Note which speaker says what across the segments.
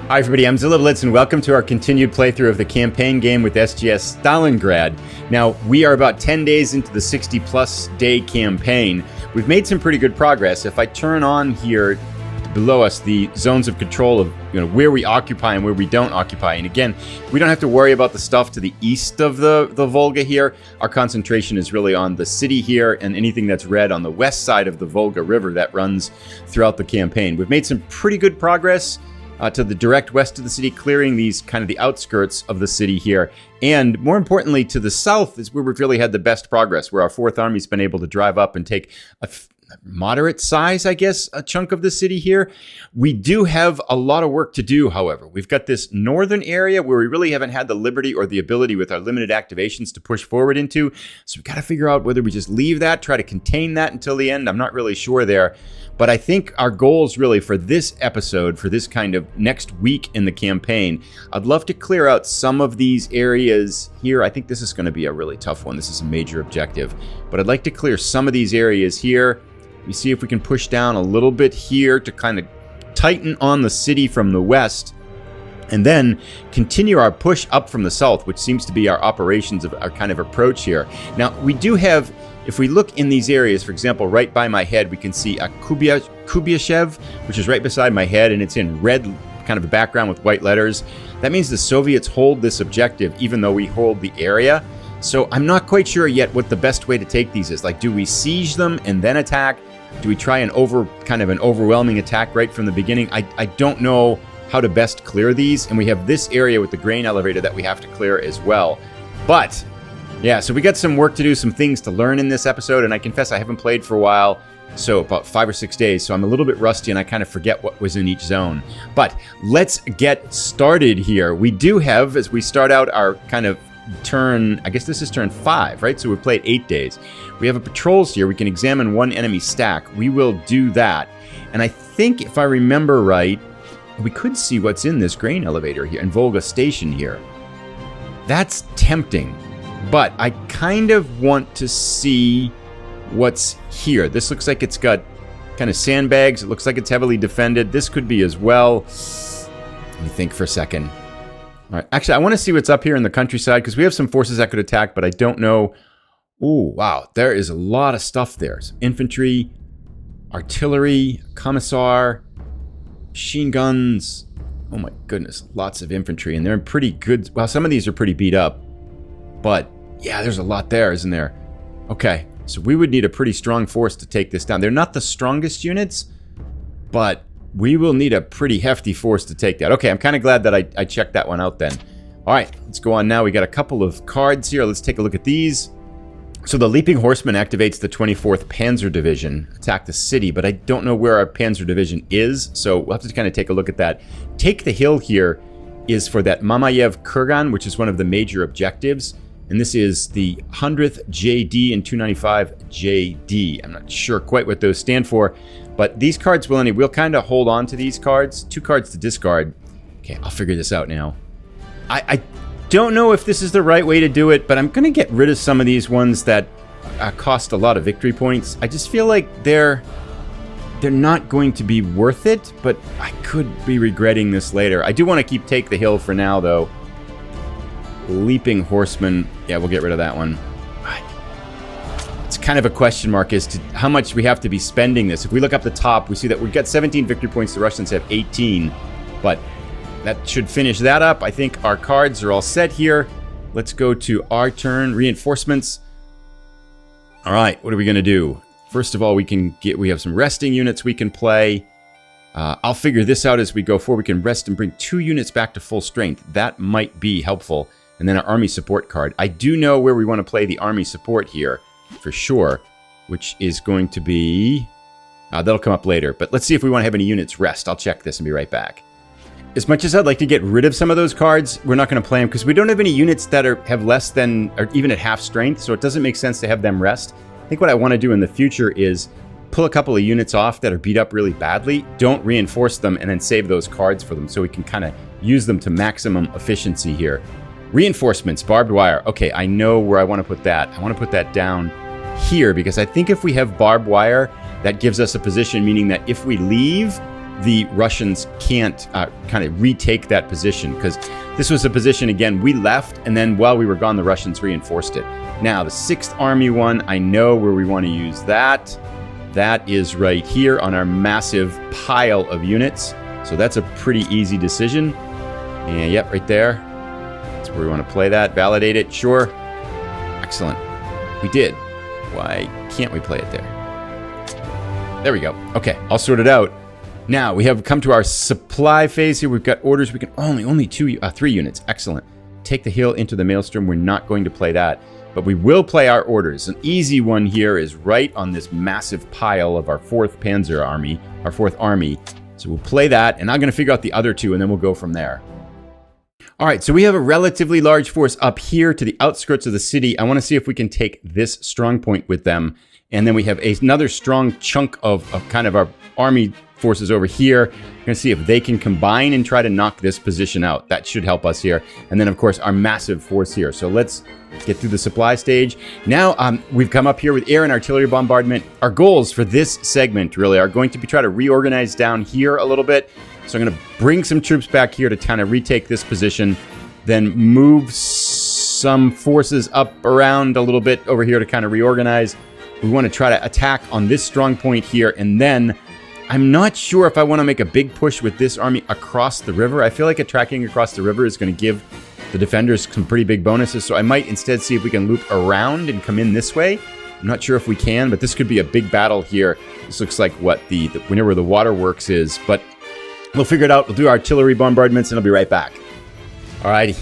Speaker 1: Hi everybody, I'm Zilla Blitz and welcome to our continued playthrough of the campaign game with SGS Stalingrad. Now, we are about 10 days into the 60 plus day campaign. We've made some pretty good progress. If I turn on here below us the zones of control of where we occupy and where we don't occupy, and again, we don't have to worry about the stuff to the east of the Volga here. Our concentration is really on the city here and anything that's red on the west side of the Volga River that runs throughout the campaign. We've made some pretty good progress to the direct west of the city, clearing these kind of the outskirts of the city here. And more importantly, to the south is where we've really had the best progress, where our 4th Army's been able to drive up and take a moderate size, I guess, a chunk of the city here. We do have a lot of work to do, however. We've got this northern area where we really haven't had the liberty or the ability with our limited activations to push forward into. So we've got to figure out whether we just leave that, try to contain that until the end. I'm not really sure there. But I think our goals really for this episode, for this kind of next week in the campaign, I'd love to clear out some of these areas here. I think this is going to be a really tough one. This is a major objective. But I'd like to clear some of these areas here. We see if we can push down a little bit here to kind of tighten on the city from the west. And then continue our push up from the south, which seems to be our operations of our kind of approach here. Now, we do have... If we look in these areas, for example, right by my head, we can see a Kubyashev, which is right beside my head, and it's in red kind of a background with white letters. That means the Soviets hold this objective, even though we hold the area. So I'm not quite sure yet what the best way to take these is. Like, do we siege them and then attack? Do we try an overwhelming attack right from the beginning? I don't know how to best clear these, and we have this area with the grain elevator that we have to clear as well. But... yeah, so we got some work to do, some things to learn in this episode, and I confess I haven't played for a while, so about 5 or 6 days, so I'm a little bit rusty and I kind of forget what was in each zone. But let's get started here. We do have, as we start out our kind of turn, I guess this is turn 5, right? So we've played 8 days. We have a patrols here. We can examine one enemy stack. We will do that. And I think if I remember right, we could see what's in this grain elevator here, in Volga Station here. That's tempting. But I kind of want to see what's here. This looks like it's got kind of sandbags. It looks like it's heavily defended. This could be as well. Let me think for a second. All right. Actually, I want to see what's up here in the countryside because we have some forces that could attack, but I don't know. Ooh, wow. There is a lot of stuff there. Some infantry, artillery, commissar, machine guns. Oh my goodness. Lots of infantry. And they're in pretty good... well, some of these are pretty beat up. But, yeah, there's a lot there, isn't there? Okay, so we would need a pretty strong force to take this down. They're not the strongest units, but we will need a pretty hefty force to take that. Okay, I'm kind of glad that I checked that one out then. All right, let's go on now. We got a couple of cards here. Let's take a look at these. So the Leaping Horseman activates the 24th Panzer Division, attack the city, but I don't know where our Panzer Division is, so we'll have to kind of take a look at that. Take the Hill here is for that Mamayev Kurgan, which is one of the major objectives. And this is the 100th JD and 295 JD. I'm not sure quite what those stand for, but these cards we'll kind of hold on to these cards. 2 cards to discard. Okay, I'll figure this out now. I don't know if this is the right way to do it, but I'm going to get rid of some of these ones that cost a lot of victory points. I just feel like they're not going to be worth it, but I could be regretting this later. I do want to Take the Hill for now, though. Leaping Horseman, yeah, we'll get rid of that one. It's kind of a question mark as to how much we have to be spending this. If we look up the top, we see that we've got 17 victory points. The Russians have 18, but that should finish that up. I think our cards are all set here. Let's go to our turn. Reinforcements. All right, what are we going to do? First of all, we have some resting units we can play. I'll figure this out as we go forward. We can rest and bring 2 units back to full strength. That might be helpful. And then our Army Support card. I do know where we want to play the Army Support here, for sure, which is going to be... that'll come up later. But let's see if we want to have any units rest. I'll check this and be right back. As much as I'd like to get rid of some of those cards, we're not going to play them because we don't have any units that have less than, or even at half strength, so it doesn't make sense to have them rest. I think what I want to do in the future is pull a couple of units off that are beat up really badly, don't reinforce them, and then save those cards for them so we can kind of use them to maximum efficiency here. Reinforcements, barbed wire. Okay, I know where I want to put that. I want to put that down here because I think if we have barbed wire, that gives us a position, meaning that if we leave, the Russians can't kind of retake that position, because this was a position, again, we left, and then while we were gone, the Russians reinforced it. Now, the 6th Army one, I know where we want to use that. That is right here on our massive pile of units. So that's a pretty easy decision. And yep, right there. That's where we want to play that. Validate it. Sure. Excellent. We did. Why can't we play it there? There we go. Okay, all sorted out. Now, we have come to our supply phase here. We've got orders. We can only 3 units. Excellent. Take the hill into the maelstrom. We're not going to play that, but we will play our orders. An easy one here is right on this massive pile of our 4th Panzer Army, our 4th Army. So we'll play that, and I'm going to figure out the other 2, and then we'll go from there. All right, so we have a relatively large force up here to the outskirts of the city. I want to see if we can take this strong point with them. And then we have another strong chunk of kind of our army forces over here. We're going to see if they can combine and try to knock this position out. That should help us here. And then, of course, our massive force here. So let's get through the supply stage. Now, we've come up here with air and artillery bombardment. Our goals for this segment, really, are going to be try to reorganize down here a little bit. So I'm going to bring some troops back here to kind of retake this position. Then move some forces up around a little bit over here to kind of reorganize. We want to try to attack on this strong point here, and then I'm not sure if I want to make a big push with this army across the river. I feel like attacking across the river is going to give the defenders some pretty big bonuses, so I might instead see if we can loop around and come in this way. I'm not sure if we can, but this could be a big battle here. This looks like what where the waterworks is, but we'll figure it out. We'll do artillery bombardments, and I'll be right back. Alrighty.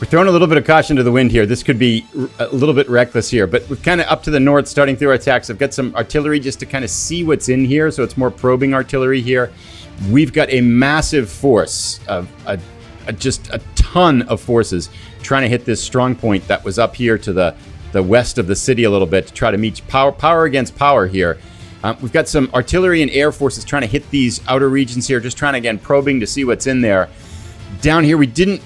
Speaker 1: We're throwing a little bit of caution to the wind here. This could be a little bit reckless here, but we're kind of up to the north, starting through our attacks. I've got some artillery just to kind of see what's in here, so it's more probing artillery here. We've got a massive force, just a ton of forces trying to hit this strong point that was up here to the west of the city a little bit to try to meet power against power here. We've got some artillery and air forces trying to hit these outer regions here, just trying to, again, probing to see what's in there. Down here,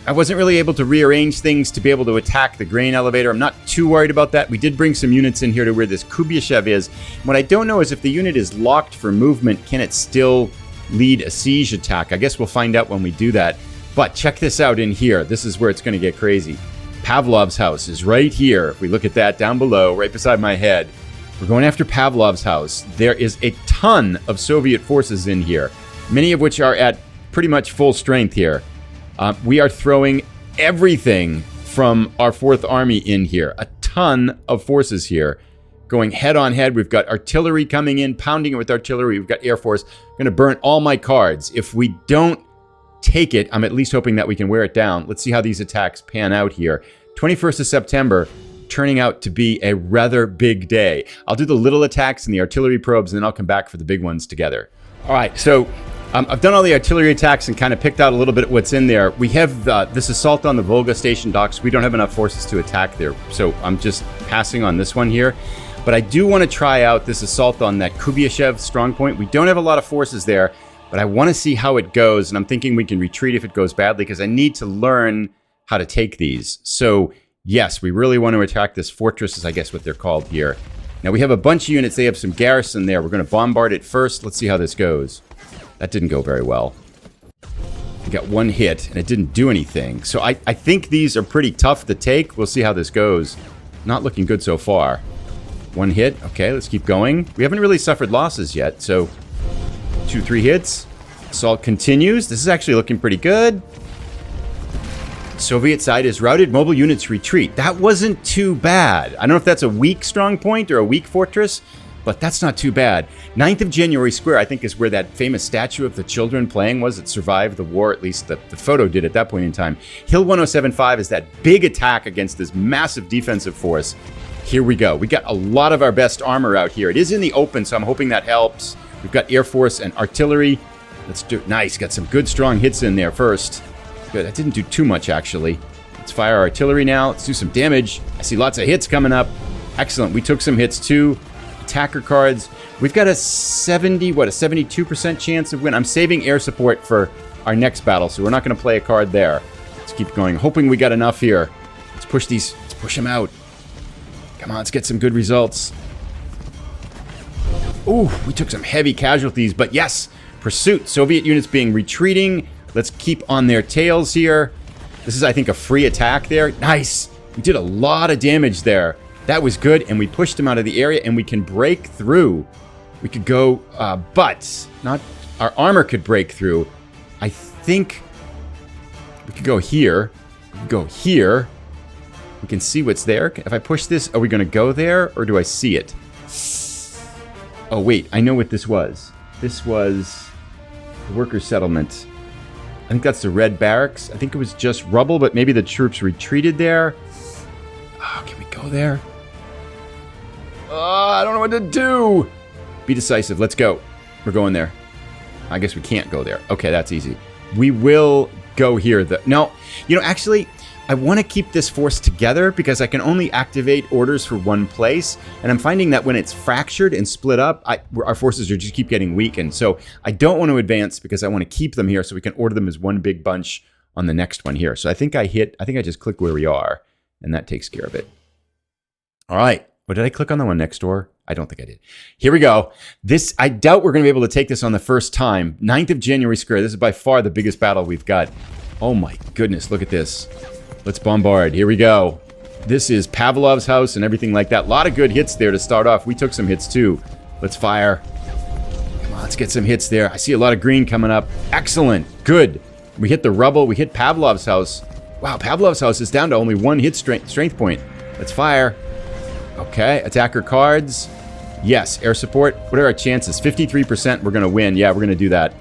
Speaker 1: I wasn't really able to rearrange things to be able to attack the grain elevator. I'm not too worried about that. We did bring some units in here to where this Kubyashev is. What I don't know is if the unit is locked for movement, can it still lead a siege attack? I guess we'll find out when we do that. But check this out in here. This is where it's going to get crazy. Pavlov's house is right here. If we look at that down below, right beside my head, we're going after Pavlov's house. There is a ton of Soviet forces in here, many of which are at pretty much full strength here. We are throwing everything from our 4th Army in here. A ton of forces here going head on head. We've got artillery coming in, pounding it with artillery. We've got Air Force. I'm going to burn all my cards. If we don't take it, I'm at least hoping that we can wear it down. Let's see how these attacks pan out here. 21st of September, turning out to be a rather big day. I'll do the little attacks and the artillery probes, and then I'll come back for the big ones together. All right, so I've done all the artillery attacks and kind of picked out a little bit what's in there. We have this assault on the Volga station docks. We don't have enough forces to attack there, so I'm just passing on this one here. But I do want to try out this assault on that Kubyashev strongpoint. We don't have a lot of forces there, but I want to see how it goes, and I'm thinking we can retreat if it goes badly, because I need to learn how to take these. So yes, we really want to attack this fortress, is I guess what they're called here. Now we have a bunch of units. They have some garrison there. We're going to bombard it first. Let's see how this goes. That didn't go very well. We got one hit, and it didn't do anything. So I think these are pretty tough to take. We'll see how this goes. Not looking good so far. One hit. Okay, let's keep going. We haven't really suffered losses yet, so 2-3 hits. Assault continues. This is actually looking pretty good. Soviet side is routed. Mobile units retreat. That wasn't too bad. I don't know if that's a weak strong point or a weak fortress, but that's not too bad. 9th of January Square, I think, is where that famous statue of the children playing was. It survived the war, at least the photo did at that point in time. Hill 1075 is that big attack against this massive defensive force. Here we go. We got a lot of our best armor out here. It is in the open, so I'm hoping that helps. We've got Air Force and artillery. Let's do it. Nice. Got some good strong hits in there first. Good. That didn't do too much, actually. Let's fire our artillery now. Let's do some damage. I see lots of hits coming up. Excellent. We took some hits, too. Attacker cards. We've got a 72% chance of win. I'm saving air support for our next battle, so we're not going to play a card there. Let's keep going. Hoping we got enough here. Let's push these. Let's push them out. Come on, let's get some good results. Ooh, we took some heavy casualties, but yes, Pursuit. Soviet units being retreating. Let's keep on their tails here. This is, I think, a free attack there. Nice. We did a lot of damage there. That was good, and we pushed them out of the area, and we can break through. We could go, but not our armor could break through. I think we could go here. We could go here. We can see what's there. If I push this, are we going to go there, or do I see it? Oh, wait. I know what this was. This was the workers' settlement. I think that's the Red Barracks. I think it was just rubble, but maybe the troops retreated there. Oh, can we go there? Oh, I don't know what to do. Be decisive. Let's go. We're going there. I guess we can't go there. Okay, that's easy. We will go here. No, you know, actually, I want to keep this force together because I can only activate orders for one place. And I'm finding that when it's fractured and split up, our forces are just keep getting weakened. So I don't want to advance because I want to keep them here so we can order them as one big bunch on the next one here. So I think I just click where we are, and that takes care of it. All right. What did I click on the one next door? I don't think I did. Here we go. This, I doubt we're going to be able to take this on the first time. 9th of January Square. This is by far the biggest battle we've got. Oh my goodness. Look at this. Let's bombard. Here we go. This is Pavlov's house and everything like that. A lot of good hits there to start off. We took some hits too. Let's fire. Come on, let's get some hits there. I see a lot of green coming up. Excellent. Good. We hit the rubble. We hit Pavlov's house. Wow, Pavlov's house is down to only one hit strength point. Let's fire. Okay, attacker cards. Yes, air support. What are our chances? 53% we're going to win. Yeah, we're going to do that.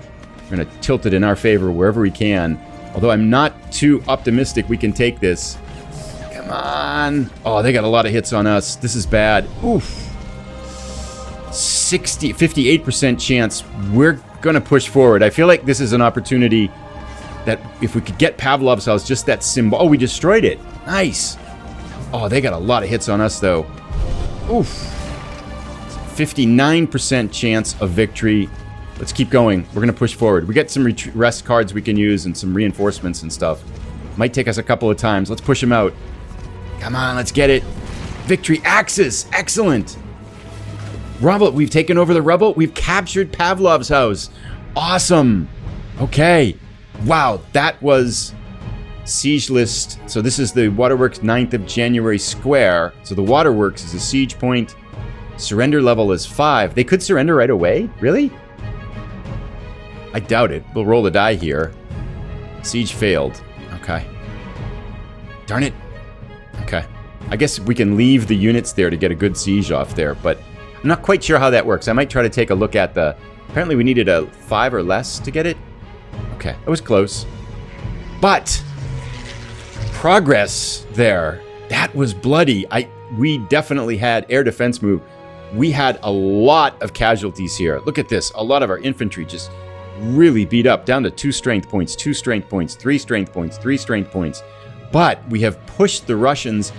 Speaker 1: We're going to tilt it in our favor wherever we can. Although I'm not too optimistic we can take this. Come on. Oh, they got a lot of hits on us. This is bad. Oof. 58% chance. We're going to push forward. I feel like this is an opportunity that if we could get Pavlov's house, just that symbol. Oh, we destroyed it. Nice. Oh, they got a lot of hits on us, though. Oof. 59% chance of victory. Let's keep going. We're going to push forward. We got some rest cards we can use and some reinforcements and stuff. Might take us a couple of times. Let's push them out. Come on, let's get it. Victory Axis. Excellent. Rubble. We've taken over the rubble. We've captured Pavlov's house. Awesome. Okay. Wow, that was siege list. So this is the Waterworks 9th of January Square. So the Waterworks is a siege point. Surrender level is 5. They could surrender right away? Really? I doubt it. We'll roll the die here. Siege failed. Okay. Darn it. Okay. I guess we can leave the units there to get a good siege off there, but I'm not quite sure how that works. I might try to take a look at the... Apparently we needed a 5 or less to get it. Okay. That was close. But... progress there. That was bloody. We definitely had air defense move. We had a lot of casualties here. Look at this. A lot of our infantry just really beat up, down to 2 strength points, 2 strength points, 3 strength points, 3 strength points. But we have pushed the Russians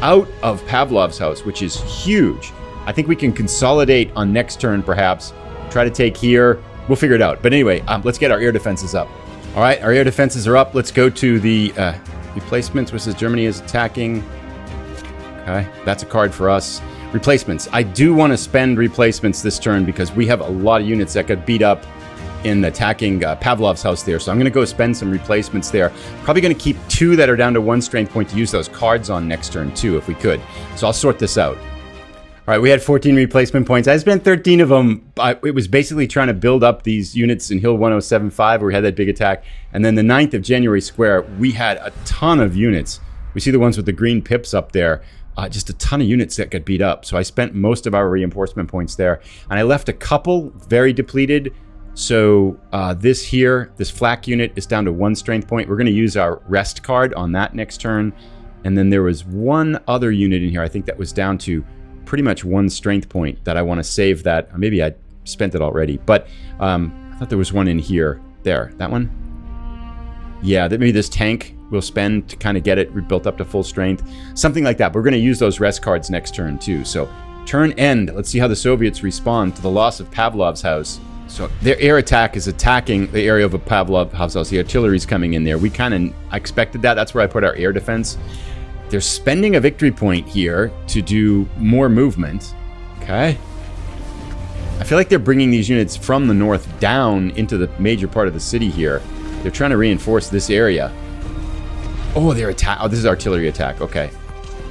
Speaker 1: out of Pavlov's house, which is huge. I think we can consolidate on next turn, perhaps. Try to take here. We'll figure it out. But anyway, let's get our air defenses up. All right, our air defenses are up. Let's go to the replacements, which is Germany is attacking. Okay, that's a card for us. Replacements. I do want to spend replacements this turn because we have a lot of units that got beat up in attacking Pavlov's house there. So I'm going to go spend some replacements there. Probably going to keep 2 that are down to 1 strength point to use those cards on next turn too, if we could. So I'll sort this out. All right, we had 14 replacement points. I spent 13 of them. It was basically trying to build up these units in Hill 1075 where we had that big attack. And then the 9th of January Square, we had a ton of units. We see the ones with the green pips up there. Just a ton of units that got beat up. So I spent most of our reinforcement points there. And I left a couple very depleted. So this here, this flak unit is down to 1 strength point. We're going to use our rest card on that next turn. And then there was one other unit in here, I think that was down to pretty much 1 strength point that I want to save that. Maybe I spent it already. But I thought there was one in here. There, that one? Yeah, maybe this tank we'll spend to kind of get it rebuilt up to full strength. Something like that. But we're going to use those rest cards next turn too. So turn end. Let's see how the Soviets respond to the loss of Pavlov's house. So their air attack is attacking the area of a Pavlov house. The artillery's coming in there. We kind of expected that. That's where I put our air defense. They're spending a victory point here to do more movement. Okay. I feel like they're bringing these units from the north down into the major part of the city here. They're trying to reinforce this area. Oh, they're attack. Oh, this is artillery attack. Okay.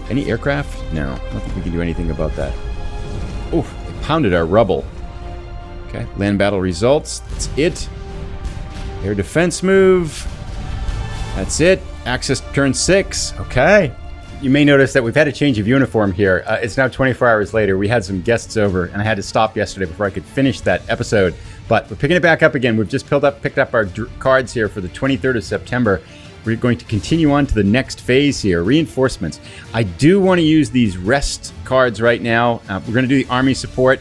Speaker 1: Any aircraft? No. I don't think we can do anything about that. Oh, they pounded our rubble. Okay. Land battle results. That's it. Air defense move. That's it. Axis turn 6. Okay. You may notice that we've had a change of uniform here. It's now 24 hours later. We had some guests over, and I had to stop yesterday before I could finish that episode. But we're picking it back up again. We've just picked up our cards here for the 23rd of September. We're going to continue on to the next phase here, reinforcements. I do want to use these rest cards right now. We're going to do the army support,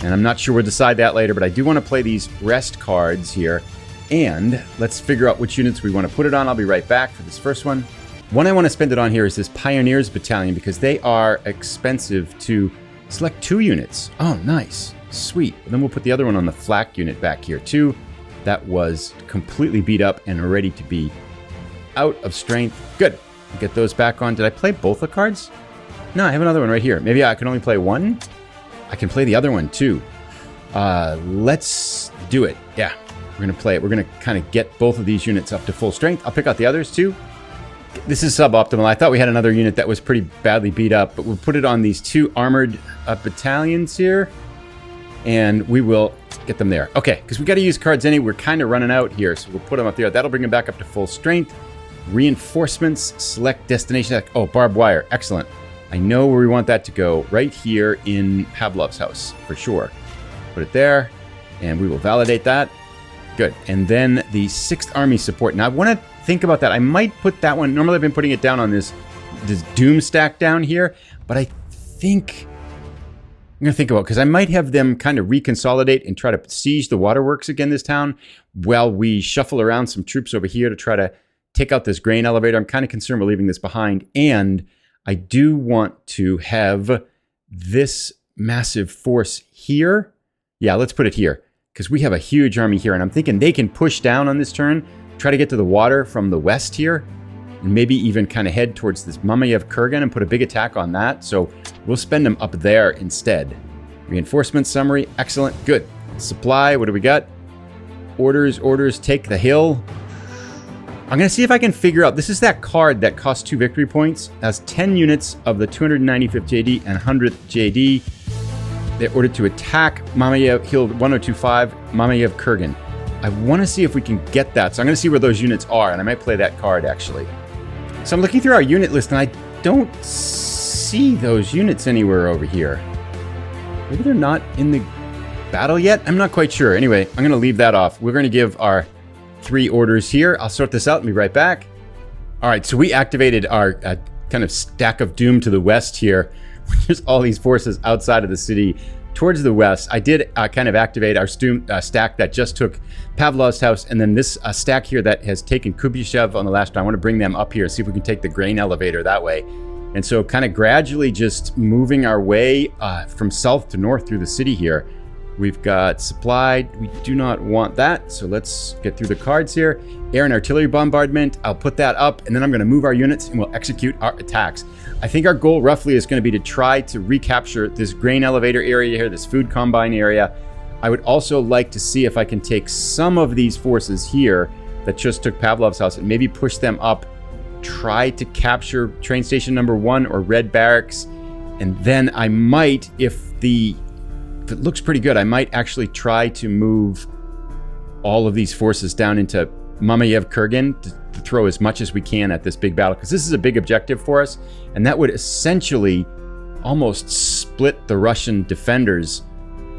Speaker 1: and I'm not sure we'll decide that later, but I do want to play these rest cards here. And let's figure out which units we want to put it on. I'll be right back for this first one. One I want to spend it on here is this Pioneers Battalion because they are expensive to select 2 units. Oh, nice. Sweet. And then we'll put the other one on the flak unit back here too. That was completely beat up and ready to be out of strength. Good. Get those back on. Did I play both the cards? No, I have another one right here. Maybe I can only play one? I can play the other one too. Let's do it. Yeah, we're going to play it. We're going to kind of get both of these units up to full strength. I'll pick out the others too. This is suboptimal. I thought we had another unit that was pretty badly beat up, but we'll put it on these 2 armored battalions here, and we will get them there. Okay, because we got to use cards anyway. We're kind of running out here, so we'll put them up there. That'll bring them back up to full strength. Reinforcements, select destination. Oh, barbed wire. Excellent. I know where we want that to go. Right here in Pavlov's house, for sure. Put it there, and we will validate that. Good. And then the 6th Army support. Now, I want to think about that. I might put that one. Normally, I've been putting it down on this Doom stack down here, but I think I'm going to think about it because I might have them kind of reconsolidate and try to siege the waterworks again this town while we shuffle around some troops over here to try to take out this grain elevator. I'm kind of concerned with leaving this behind, and I do want to have this massive force here. Yeah, let's put it here because we have a huge army here, and I'm thinking they can push down on this turn, try to get to the water from the west here, and maybe even kind of head towards this Mamayev Kurgan and put a big attack on that. So we'll spend them up there instead. Reinforcement summary, excellent, good. Supply, what do we got? Orders, take the hill. I'm going to see if I can figure out, this is that card that costs 2 victory points, has 10 units of the 295th JD and 100th JD. They're ordered to attack Mamayev, Hill 1025, Mamayev Kurgan. I want to see if we can get that. So I'm going to see where those units are, and I might play that card, actually. So I'm looking through our unit list, and I don't see those units anywhere over here. Maybe they're not in the battle yet? I'm not quite sure. Anyway, I'm going to leave that off. We're going to give our 3 orders here. I'll sort this out and be right back. All right, so we activated our kind of stack of doom to the west here. There's all these forces outside of the city towards the west. I did kind of activate our stack that just took Pavlov's house, and then this stack here that has taken Kuybyshev on the last round. I want to bring them up here, see if we can take the grain elevator that way. And so kind of gradually just moving our way from south to north through the city here. We've got supply. We do not want that, so let's get through the cards here. Air and artillery bombardment. I'll put that up, and then I'm going to move our units, and we'll execute our attacks. I think our goal roughly is going to be to try to recapture this grain elevator area here, this food combine area. I would also like to see if I can take some of these forces here that just took Pavlov's house and maybe push them up, try to capture train station number 1 or Red Barracks, and then I might, if it looks pretty good, I might actually try to move all of these forces down into Mamayev Kurgan to throw as much as we can at this big battle, because this is a big objective for us, and that would essentially almost split the Russian defenders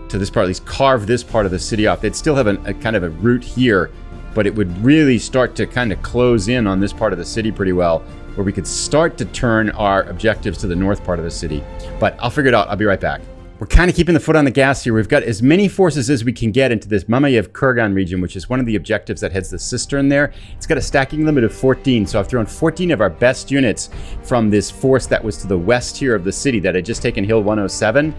Speaker 1: to this part, at least carve this part of the city off. They'd still have a kind of a route here, but it would really start to kind of close in on this part of the city pretty well, where we could start to turn our objectives to the north part of the city. But I'll figure it out. I'll be right back. We're kind of keeping the foot on the gas here. We've got as many forces as we can get into this Mamayev Kurgan region, which is one of the objectives that heads the cistern there. It's got a stacking limit of 14, so I've thrown 14 of our best units from this force that was to the west here of the city that had just taken Hill 107.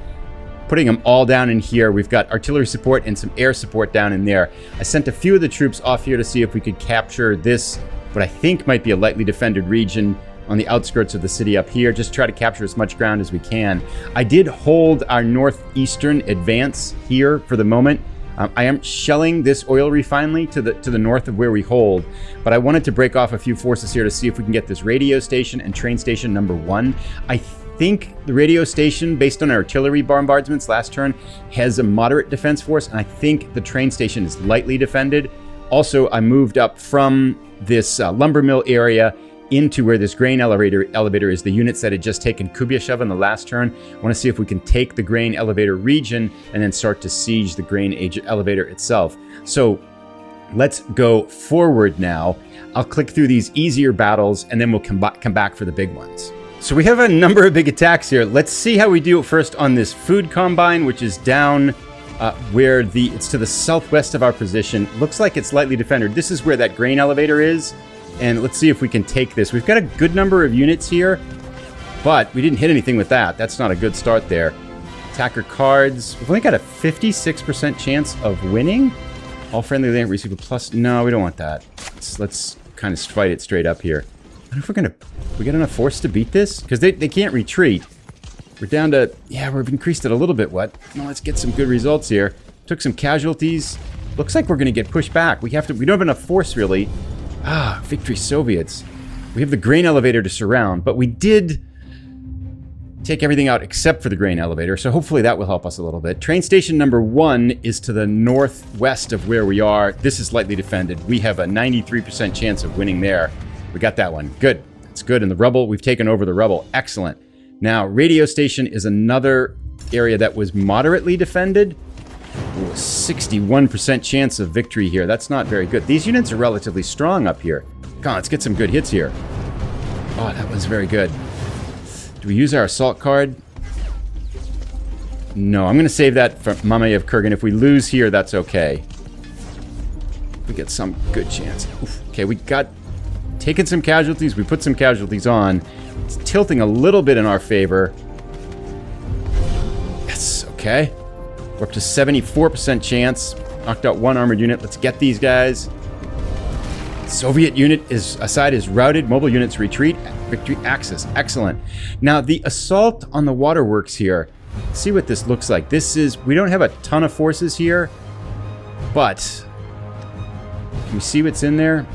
Speaker 1: Putting them all down in here. We've got artillery support and some air support down in there. I sent a few of the troops off here to see if we could capture this, what I think might be a lightly defended region. on the outskirts of the city up here. Just try to capture as much ground as we can. I did hold our northeastern advance here for the moment. I am shelling this oil refinery to the north of where we hold, but I wanted to break off a few forces here to see if we can get this radio station and train station number 1. I think the radio station, based on our artillery bombardments last turn, has a moderate defense force, and I think the train station is lightly defended. Also, I moved up from this lumber mill area into where this grain elevator is, the units that had just taken Kubyashev in the last turn. I want to see if we can take the grain elevator region and then start to siege the grain elevator itself. So let's go forward now. I'll click through these easier battles and then we'll come back for the big ones. So we have a number of big attacks here. Let's see how we do first on this food combine, which is down where it's to the southwest of our position. Looks like it's lightly defended. This is where that grain elevator is. And let's see if we can take this. We've got a good number of units here, but we didn't hit anything with that. That's not a good start there. Attacker cards. We've only got a 56% chance of winning. All friendly land receive a plus. No, we don't want that. Let's kind of fight it straight up here. I wonder if we get enough force to beat this? Because they can't retreat. We're down to, yeah, we've increased it a little bit. What? Now let's get some good results here. Took some casualties. Looks like we're going to get pushed back. We don't have enough force, really. Victory Soviets. We have the grain elevator to surround, but we did take everything out except for the grain elevator, so hopefully that will help us a little bit. Train station number 1 is to the northwest of where we are. This is lightly defended. We have a 93% chance of winning there. We got that one. Good. That's good. And the rubble, we've taken over the rubble. Excellent. Now, radio station is another area that was moderately defended. Ooh, 61% chance of victory here. That's not very good. These units are relatively strong up here. Come on, let's get some good hits here. Oh, that was very good. Do we use our assault card? No, I'm going to save that for Mamayev Kurgan. If we lose here, that's okay. We get some good chance. Oof. Okay, we got taken some casualties. We put some casualties on. It's tilting a little bit in our favor. Yes, okay. We're up to 74% chance. Knocked out one armored unit. Let's get these guys. Soviet unit aside is routed. Mobile units retreat. Victory axis. Excellent. Now, the assault on the waterworks here. Let's see what this looks like. We don't have a ton of forces here, but can we see what's in there?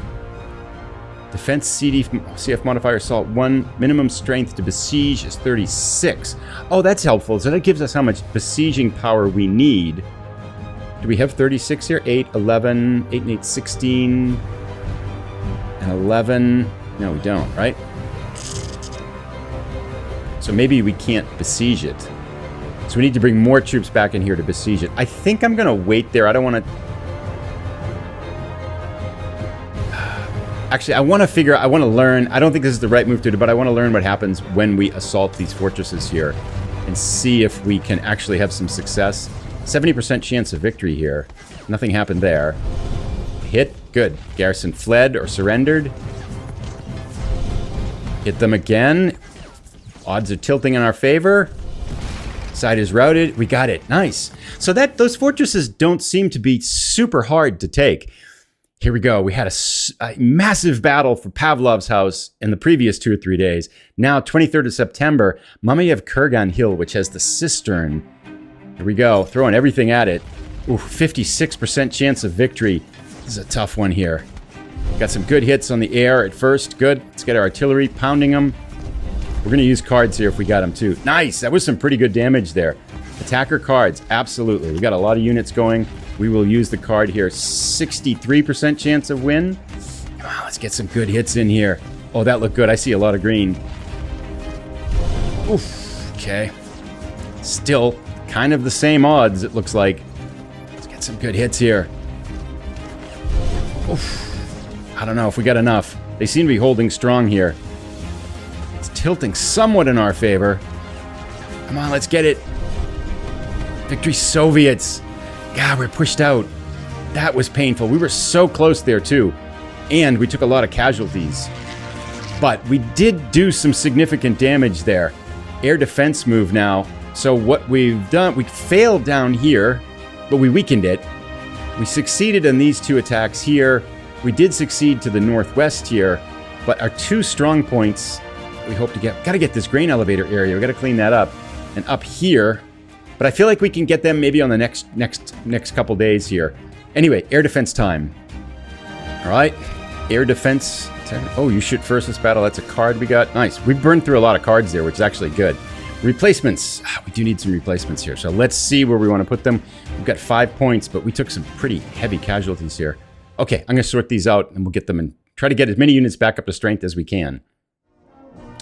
Speaker 1: Defense CF modifier assault 1. Minimum strength to besiege is 36. Oh, that's helpful. So that gives us how much besieging power we need. Do we have 36 here? 8, 11, 8 and 8, 16, and 11. No, we don't, right? So maybe we can't besiege it. So we need to bring more troops back in here to besiege it. I think I'm going to wait there. I don't want to... Actually, I want to learn. I don't think this is the right move to do, but I want to learn what happens when we assault these fortresses here and see if we can actually have some success. 70% chance of victory here. Nothing happened there. Hit. Good. Garrison fled or surrendered. Hit them again. Odds are tilting in our favor. Side is routed. We got it. Nice. So those fortresses don't seem to be super hard to take. Here we go. We had a massive battle for Pavlov's house in the previous 2 or 3 days. Now, 23rd of September, Mamayev Kurgan Hill, which has the cistern. Here we go. Throwing everything at it. Ooh, 56% chance of victory. This is a tough one here. Got some good hits on the air at first. Good. Let's get our artillery pounding them. We're going to use cards here if we got them too. Nice. That was some pretty good damage there. Attacker cards. Absolutely. We got a lot of units going. We will use the card here. 63% chance of win. Come on, let's get some good hits in here. Oh, that looked good. I see a lot of green. Oof. Okay. Still kind of the same odds, it looks like. Let's get some good hits here. Oof. I don't know if we got enough. They seem to be holding strong here. It's tilting somewhat in our favor. Come on, let's get it. Victory Soviets. God, we're pushed out. That was painful. We were so close there, too. And we took a lot of casualties. But we did do some significant damage there. Air defense move now. So what we've done, we failed down here, but we weakened it. We succeeded in these 2 attacks here. We did succeed to the northwest here. But our 2 strong points we hope to get. Got to get this grain elevator area. We got to clean that up. And up here, but I feel like we can get them maybe on the next couple days here. Anyway, air defense time. All right, air defense. Oh, you shoot first this battle. That's a card we got. Nice. We burned through a lot of cards there, which is actually good. Replacements. We do need some replacements here. So let's see where we want to put them. We've got 5 points, but we took some pretty heavy casualties here. Okay, I'm going to sort these out and we'll get them and try to get as many units back up to strength as we can.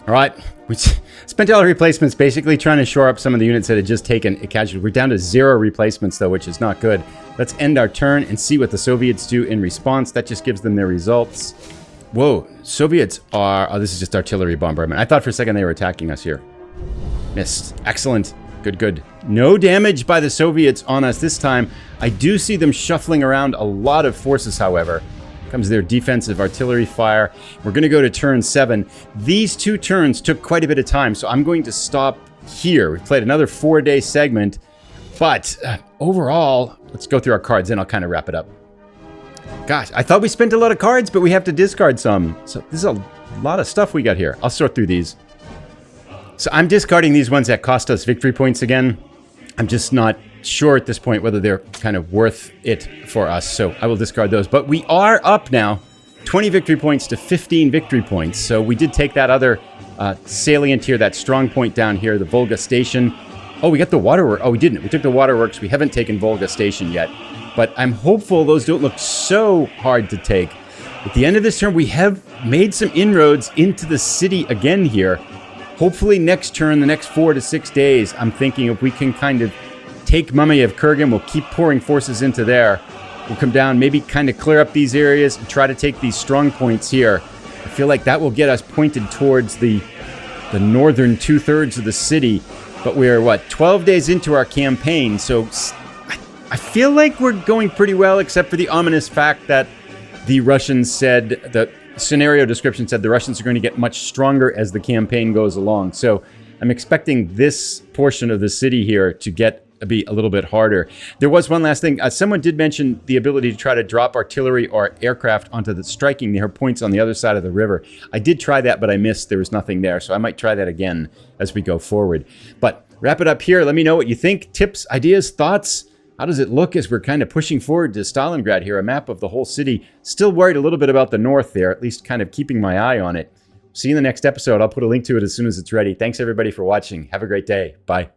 Speaker 1: All right, we spent all the replacements basically trying to shore up some of the units that had just taken a casualty. We're down to 0 replacements though, which is not good. Let's end our turn and see what the Soviets do in response. That just gives them their results. Whoa, Soviets are... Oh, this is just artillery bombardment. I thought for a second they were attacking us here. Missed. Excellent. Good, good. No damage by the Soviets on us this time. I do see them shuffling around a lot of forces, however. Comes their defensive artillery fire. We're going to go to turn 7. These 2 turns took quite a bit of time, so I'm going to stop here. We played another 4-day segment, but overall, let's go through our cards, then I'll kind of wrap it up. Gosh, I thought we spent a lot of cards, but we have to discard some. So this is a lot of stuff we got here. I'll sort through these. So I'm discarding these ones that cost us victory points again. I'm just not sure at this point whether they're kind of worth it for us, so I will discard those. But we are up now 20 victory points to 15 victory points, so we did take that other salient here, that strong point down here, the Volga Station. Oh, we got the waterworks. Oh, we didn't. We took the waterworks. We haven't taken Volga Station yet, but I'm hopeful those don't look so hard to take. At the end of this turn, we have made some inroads into the city again here. Hopefully next turn, the next 4 to 6 days, I'm thinking if we can kind of take Mamayev, Kurgan, we'll keep pouring forces into there. We'll come down, maybe kind of clear up these areas and try to take these strong points here. I feel like that will get us pointed towards the northern 2/3 of the city. But we're, what, 12 days into our campaign, so I feel like we're going pretty well, except for the ominous fact that the Russians said, the scenario description said the Russians are going to get much stronger as the campaign goes along. So I'm expecting this portion of the city here to be a little bit harder. There was one last thing. Someone did mention the ability to try to drop artillery or aircraft onto the striking near points on the other side of the river. I did try that, but I missed. There was nothing there, so I might try that again as we go forward. But wrap it up here. Let me know what you think. Tips, ideas, thoughts. How does it look as we're kind of pushing forward to Stalingrad here? A map of the whole city. Still worried a little bit about the north there, at least kind of keeping my eye on it. See you in the next episode. I'll put a link to it as soon as it's ready. Thanks everybody for watching. Have a great day. Bye.